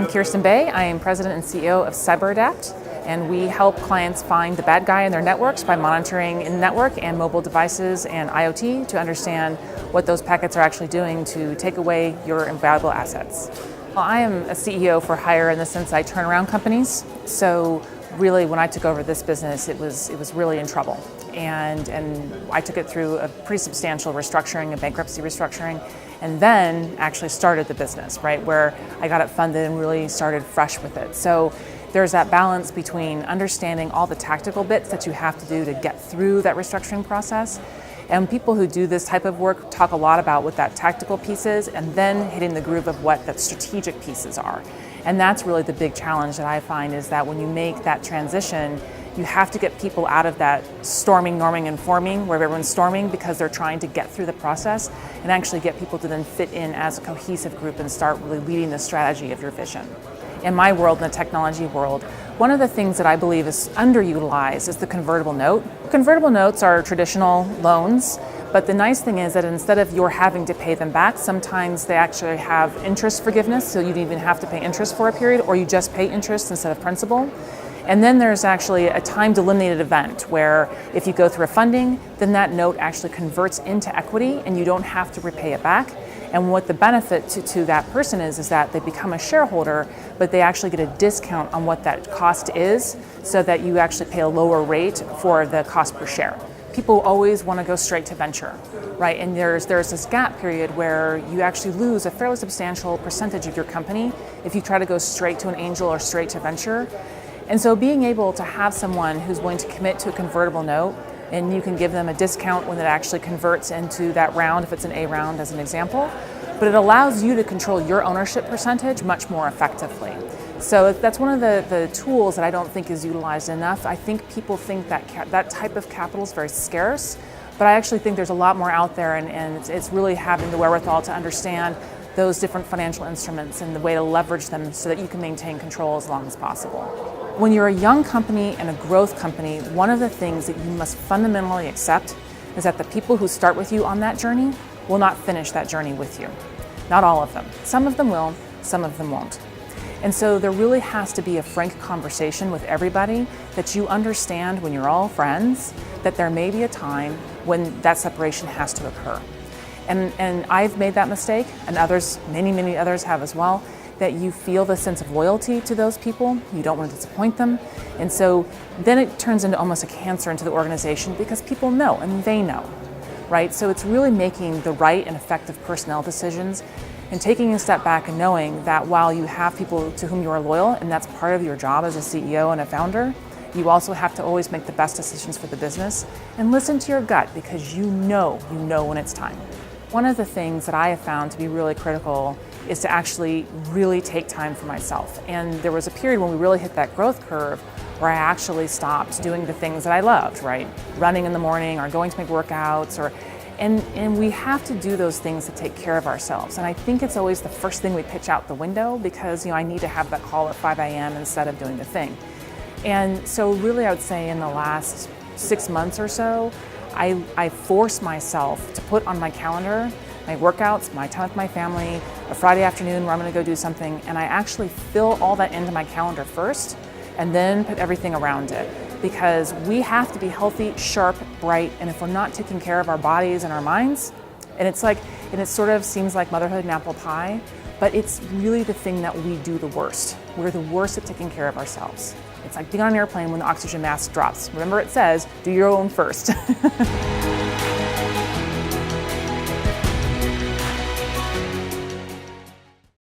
I'm Kirsten Bay. I am President and CEO of adAPT, and we help clients find the bad guy in their networks by monitoring in-network and mobile devices and IoT to understand what those packets are actually doing to take away your invaluable assets. Well, I am a CEO for hire in the sense I turn around companies. So really, when I took over this business, it was really in trouble. And I took it through a pretty substantial restructuring, a bankruptcy restructuring, and then actually started the business, right, where I got it funded and really started fresh with it. So there's that balance between understanding all the tactical bits that you have to do to get through that restructuring process. And people who do this type of work talk a lot about what that tactical piece is and then hitting the groove of what the strategic pieces are. And that's really the big challenge that I find is that when you make that transition, you have to get people out of that storming, norming, and forming where everyone's storming because they're trying to get through the process and actually get people to then fit in as a cohesive group and start really leading the strategy of your vision. In my world, in the technology world, one of the things that I believe is underutilized is the convertible note. Convertible notes are traditional loans, but the nice thing is that instead of you're having to pay them back, sometimes they actually have interest forgiveness, so you don't even have to pay interest for a period, or you just pay interest instead of principal. And then there's actually a time delimited event where if you go through a funding, then that note actually converts into equity and you don't have to repay it back. And what the benefit to that person is that they become a shareholder, but they actually get a discount on what that cost is so that you actually pay a lower rate for the cost per share. People always want to go straight to venture, right? And there's this gap period where you actually lose a fairly substantial percentage of your company if you try to go straight to an angel or straight to venture. And so being able to have someone who's willing to commit to a convertible note, and you can give them a discount when it actually converts into that round, if it's an A round as an example, but it allows you to control your ownership percentage much more effectively. So that's one of the tools that I don't think is utilized enough. I think people think that that type of capital is very scarce, but I actually think there's a lot more out there, and it's really having the wherewithal to understand those different financial instruments and the way to leverage them so that you can maintain control as long as possible. When you're a young company and a growth company, one of the things that you must fundamentally accept is that the people who start with you on that journey will not finish that journey with you. Not all of them. Some of them will, some of them won't. And so there really has to be a frank conversation with everybody that you understand when you're all friends, that there may be a time when that separation has to occur. And I've made that mistake, and others, many others have as well, that you feel the sense of loyalty to those people. You don't want to disappoint them. And so then it turns into almost a cancer into the organization because people know and they know, right? So it's really making the right and effective personnel decisions and taking a step back and knowing that while you have people to whom you are loyal, and that's part of your job as a CEO and a founder, you also have to always make the best decisions for the business and listen to your gut because you know when it's time. One of the things that I have found to be really critical is to actually really take time for myself. And there was a period when we really hit that growth curve where I actually stopped doing the things that I loved, right? Running in the morning or going to make workouts and we have to do those things to take care of ourselves. And I think it's always the first thing we pitch out the window because I need to have that call at 5 a.m. instead of doing the thing. And so really I would say in the last 6 months or so, I force myself to put on my calendar my workouts, my time with my family, a Friday afternoon where I'm going to go do something, and I actually fill all that into my calendar first and then put everything around it. Because we have to be healthy, sharp, bright, and if we're not taking care of our bodies and our minds, and it sort of seems like motherhood and apple pie, but it's really the thing that we do the worst. We're the worst at taking care of ourselves. It's like being on an airplane when the oxygen mask drops. Remember it says, do your own first.